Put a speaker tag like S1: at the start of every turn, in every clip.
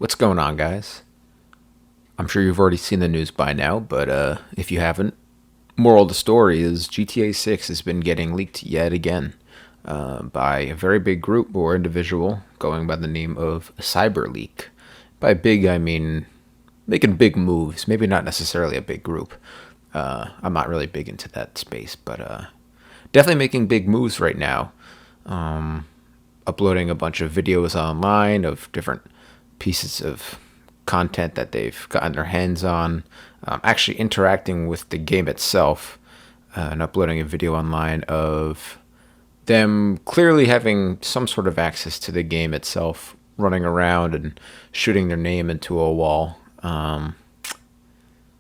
S1: What's going on, guys? I'm sure you've already seen the news by now, but if you haven't, moral of the story is GTA 6 has been getting leaked yet again by a very big group or individual going by the name of CyberLeak. By big, I mean making big moves, maybe not necessarily a big group. I'm not really big into that space, but definitely making big moves right now. Uploading a bunch of videos online of different pieces of content that they've gotten their hands on, actually interacting with the game itself, and uploading a video online of them clearly having some sort of access to the game itself, running around and shooting their name into a wall.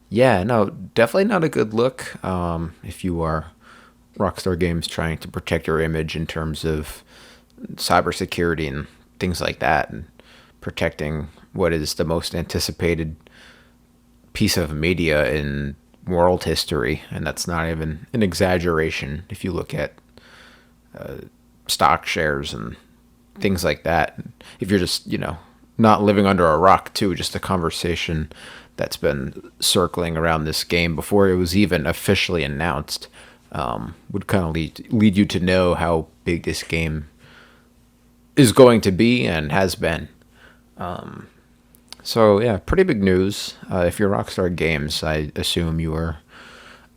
S1: Yeah, no, definitely not a good look if you are Rockstar Games trying to protect your image in terms of cybersecurity and things like that, and protecting what is the most anticipated piece of media in world history. And that's not even an exaggeration if you look at stock shares and things like that. If you're just, not living under a rock, too, just a conversation that's been circling around this game before it was even officially announced would kind of lead you to know how big this game is going to be and has been. So yeah, pretty big news. If you're Rockstar Games, I assume you are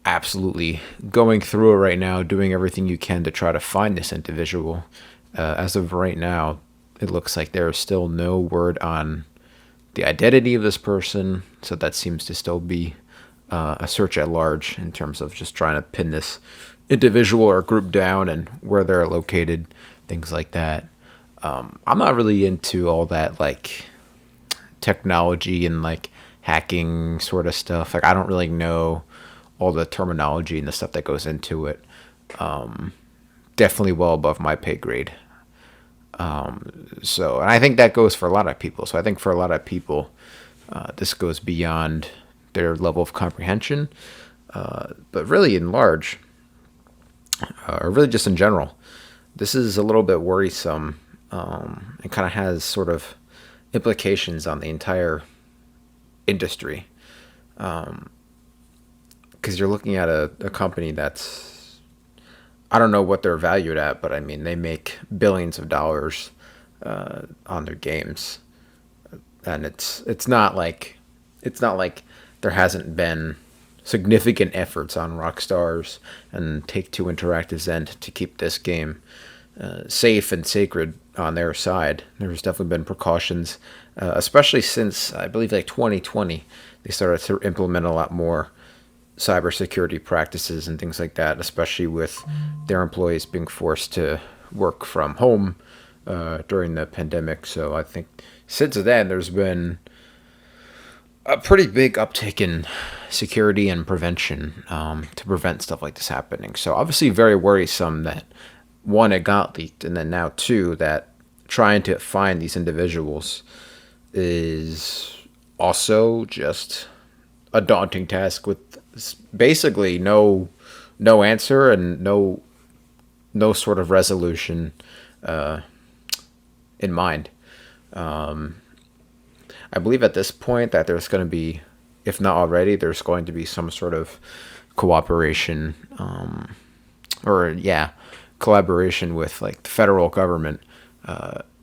S1: absolutely going through it right now, doing everything you can to try to find this individual. As of right now, it looks like there is still no word on the identity of this person, so that seems to still be a search at large in terms of just trying to pin this individual or group down and where they're located, things like that. I'm not really into all that like technology and like hacking sort of stuff. Like I don't really know all the terminology and the stuff that goes into it. Definitely well above my pay grade. And I think that goes for a lot of people. So I think for a lot of people, this goes beyond their level of comprehension. But really, in large, or really just in general, this is a little bit worrisome. And kind of has sort of implications on the entire industry. Because you're looking at a company that's, I don't know what they're valued at, but I mean, they make billions of dollars on their games. And it's not like there hasn't been significant efforts on Rockstar's and Take-Two Interactive's end to keep this game safe and sacred on their side. There's definitely been precautions, especially since I believe like 2020, they started to implement a lot more cybersecurity practices and things like that, especially with their employees being forced to work from home during the pandemic. So I think since then, there's been a pretty big uptick in security and prevention to prevent stuff like this happening. So obviously very worrisome that one, it got leaked, and then now two, that trying to find these individuals is also just a daunting task with basically no answer and no sort of resolution in mind. I believe at this point that there's going to be, if not already, there's going to be some sort of cooperation, or yeah, collaboration with like the federal government,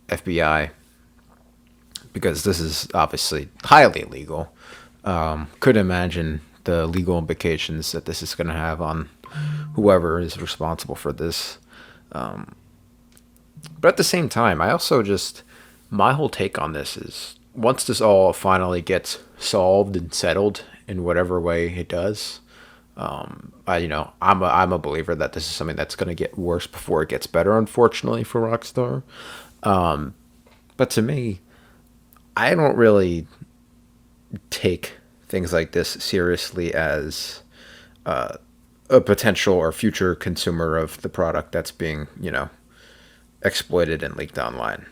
S1: FBI, because this is obviously highly illegal. Could imagine the legal implications that this is going to have on whoever is responsible for this. But at the same time, I also just, my whole take on this is once this all finally gets solved and settled in whatever way it does, I'm a believer that this is something that's going to get worse before it gets better, unfortunately for Rockstar. But to me, I don't really take things like this seriously as a potential or future consumer of the product that's being, exploited and leaked online.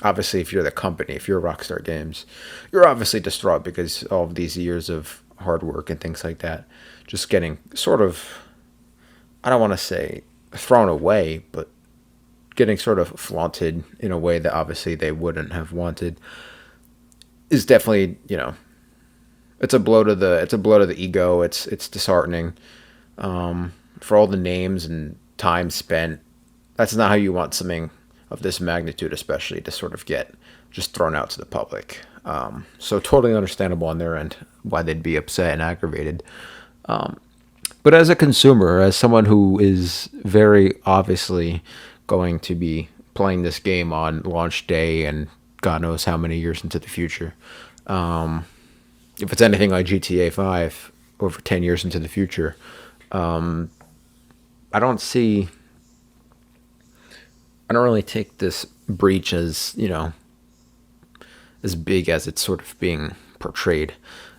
S1: Obviously, if you're the company, if you're Rockstar Games, you're obviously distraught because all of these years of hard work and things like that just getting sort of, I don't want to say thrown away, but getting sort of flaunted in a way that obviously they wouldn't have wanted. is definitely, it's a blow to the ego. It's disheartening, for all the names and time spent. That's not how you want something of this magnitude, especially, to sort of get just thrown out to the public. So totally understandable on their end why they'd be upset and aggravated. But as a consumer, as someone who is very obviously going to be playing this game on launch day and God knows how many years into the future, if it's anything like GTA 5 over 10 years into the future, I don't see, I don't really take this breach as, as big as it's sort of being portrayed,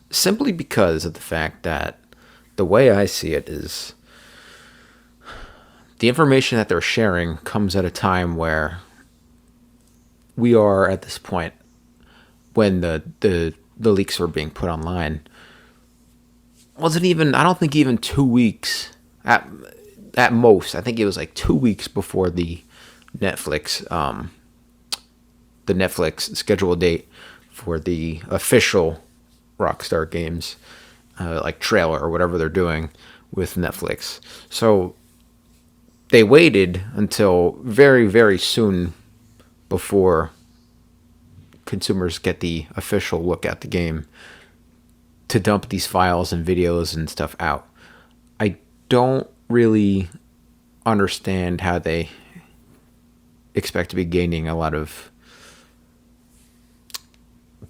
S1: simply because of the fact that the way I see it is the information that they're sharing comes at a time where we are at this point when the leaks were being put online. Wasn't even, I don't think even 2 weeks at most. I think it was like 2 weeks before Netflix the Netflix scheduled date for the official Rockstar Games like trailer or whatever they're doing with Netflix. So they waited until very, very soon before consumers get the official look at the game to dump these files and videos and stuff out. I don't really understand how they expect to be gaining a lot of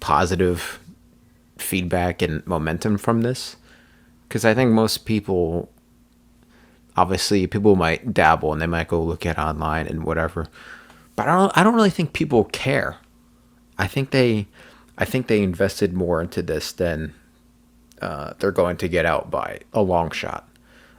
S1: positive feedback and momentum from this, because I think most people, obviously people might dabble and they might go look at it online and whatever, but I don't really think people care. I think they invested more into this than they're going to get out by a long shot.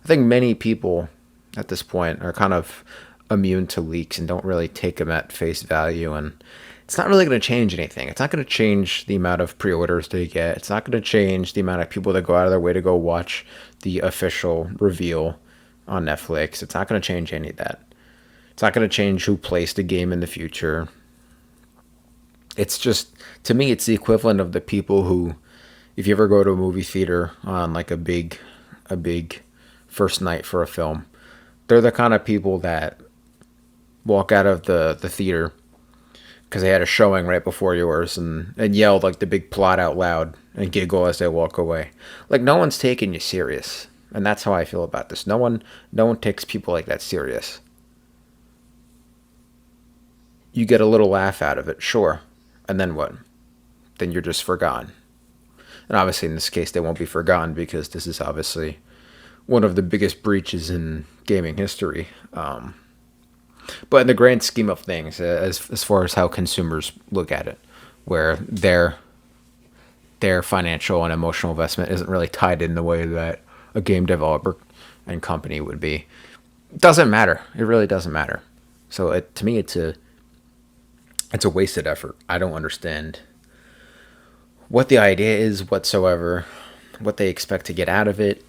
S1: I think many people at this point are kind of immune to leaks and don't really take them at face value, and it's not really going to change anything. It's not going to change the amount of pre-orders they get. It's not going to change the amount of people that go out of their way to go watch the official reveal on Netflix. It's not going to change any of that. It's not going to change who plays the game in the future. It's just, to me, it's the equivalent of the people who, if you ever go to a movie theater on like a big first night for a film, they're the kind of people that walk out of the theater because they had a showing right before yours and yell like the big plot out loud and giggle as they walk away. Like, no one's taking you serious. And that's how I feel about this. No one takes people like that serious. You get a little laugh out of it, sure. And then what? Then you're just forgotten. And obviously in this case they won't be forgotten because this is obviously one of the biggest breaches in gaming history. But in the grand scheme of things, as far as how consumers look at it, where their financial and emotional investment isn't really tied in the way that a game developer and company would be, doesn't matter. It really doesn't matter. So to me, it's a wasted effort. I don't understand what the idea is whatsoever, what they expect to get out of it.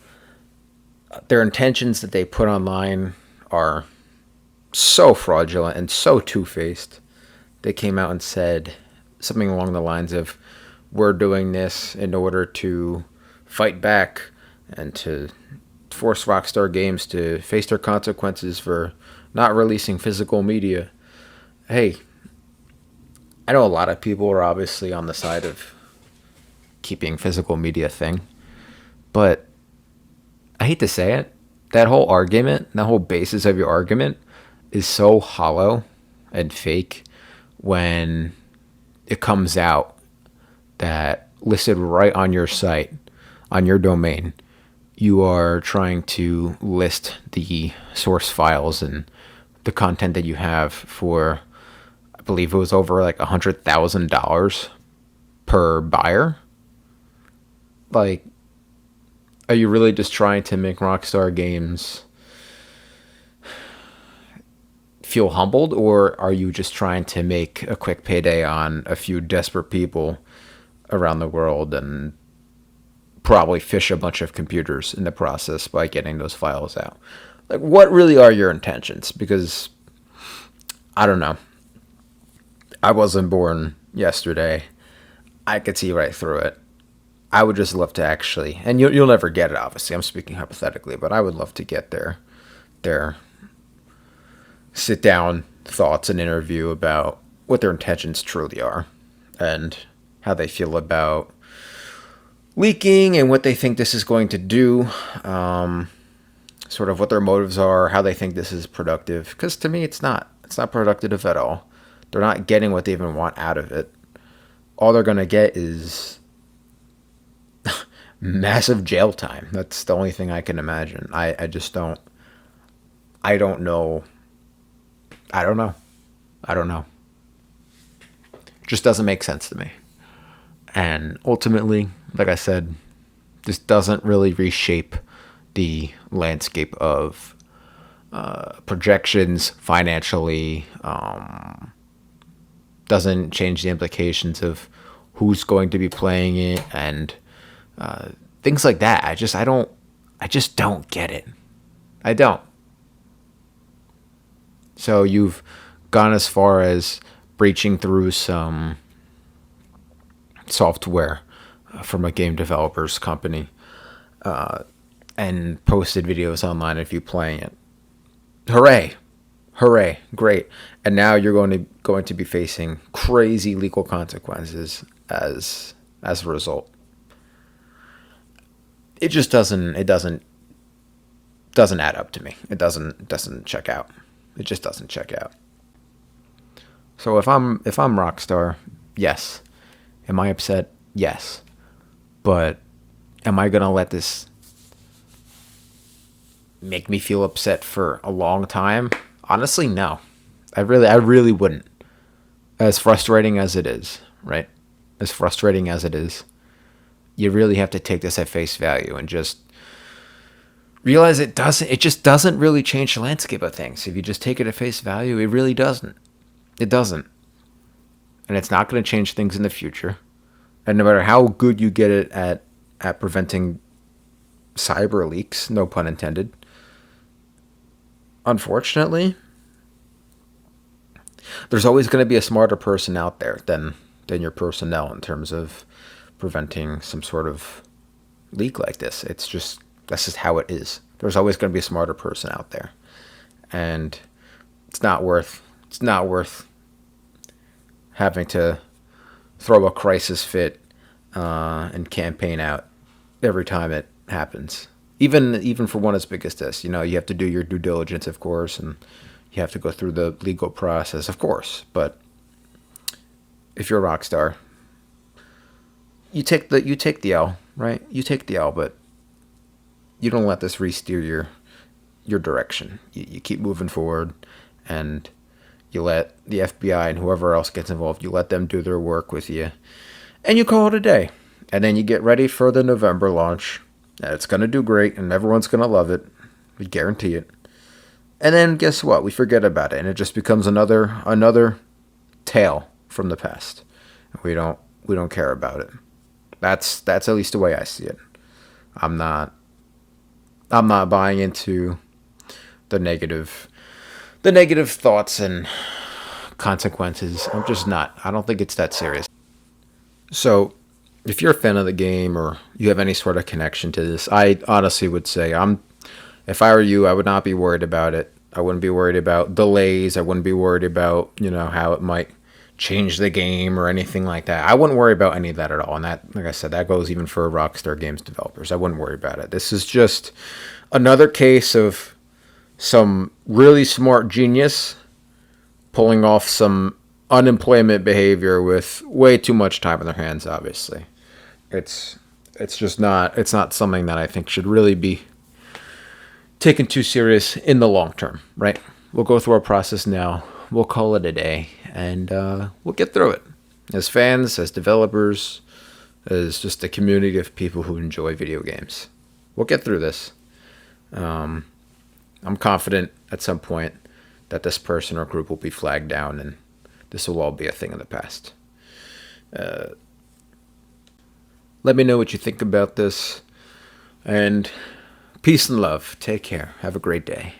S1: Their intentions that they put online are so fraudulent and so two-faced. They came out and said something along the lines of, we're doing this in order to fight back and to force Rockstar Games to face their consequences for not releasing physical media. Hey, I know a lot of people are obviously on the side of keeping physical media a thing, but I hate to say it, that whole argument, that whole basis of your argument is so hollow and fake when it comes out that listed right on your site, on your domain, you are trying to list the source files and the content that you have for, I believe it was over like $100,000 per buyer. Like, are you really just trying to make Rockstar Games feel humbled, or are you just trying to make a quick payday on a few desperate people around the world and probably fish a bunch of computers in the process by getting those files out? Like, what really are your intentions? Because I don't know. I wasn't born yesterday. I could see right through it. I would just love to actually, and you'll never get it, obviously. I'm speaking hypothetically, but I would love to get their sit down thoughts and interview about what their intentions truly are and how they feel about leaking and what they think this is going to do, sort of what their motives are, how they think this is productive. Because to me, it's not. It's not productive at all. They're not getting what they even want out of it. All they're going to get is massive jail time. That's the only thing I can imagine. I just don't. I don't know. I don't know. I don't know. Just doesn't make sense to me. And ultimately, like I said, this doesn't really reshape the landscape of projections financially. Doesn't change the implications of who's going to be playing it and things like that. I just don't get it. I don't. So you've gone as far as breaching through some software from a game developer's company and posted videos online of you playing it. Hooray! Hooray! Great! And now you're going to be facing crazy legal consequences as a result. It just doesn't add up to me. It doesn't check out. It just doesn't check out. So if I'm Rockstar, yes. Am I upset? Yes. But am I gonna let this make me feel upset for a long time? Honestly, no. I really wouldn't. As frustrating as it is, right? As frustrating as it is, you really have to take this at face value and just realize it just doesn't really change the landscape of things. If you just take it at face value, it really doesn't. It doesn't. And it's not going to change things in the future. And no matter how good you get it at preventing cyber leaks, no pun intended, unfortunately, there's always going to be a smarter person out there than your personnel in terms of preventing some sort of leak like this. That's just how it is. There's always going to be a smarter person out there. And it's not worth having to throw a crisis fit and campaign out every time it happens. Even for one as big as this, you have to do your due diligence, of course, and you have to go through the legal process, of course. But if you're a rock star, you take the L, right? You take the L, but you don't let this re-steer your direction. You keep moving forward, and you let the FBI and whoever else gets involved, you let them do their work with you, and you call it a day. And then you get ready for the November launch. And it's going to do great, and everyone's going to love it. We guarantee it. And then guess what? We forget about it, and it just becomes another tale from the past. We don't care about it. That's at least the way I see it. I'm not buying into the negative thoughts and consequences. I'm just not. I don't think it's that serious. So, if you're a fan of the game or you have any sort of connection to this, I honestly would say if I were you, I would not be worried about it. I wouldn't be worried about delays. I wouldn't be worried about, how it might change the game or anything like that. I wouldn't worry about any of that at all. And that, like I said, that goes even for Rockstar Games developers. I wouldn't worry about it. This is just another case of some really smart genius pulling off some unemployment behavior with way too much time on their hands, obviously. It's not something that I think should really be taken too serious in the long term, right? We'll go through our process now. We'll call it a day, and we'll get through it. As fans, as developers, as just a community of people who enjoy video games. We'll get through this. I'm confident at some point that this person or group will be flagged down, and this will all be a thing of the past. Let me know what you think about this, and peace and love. Take care. Have a great day.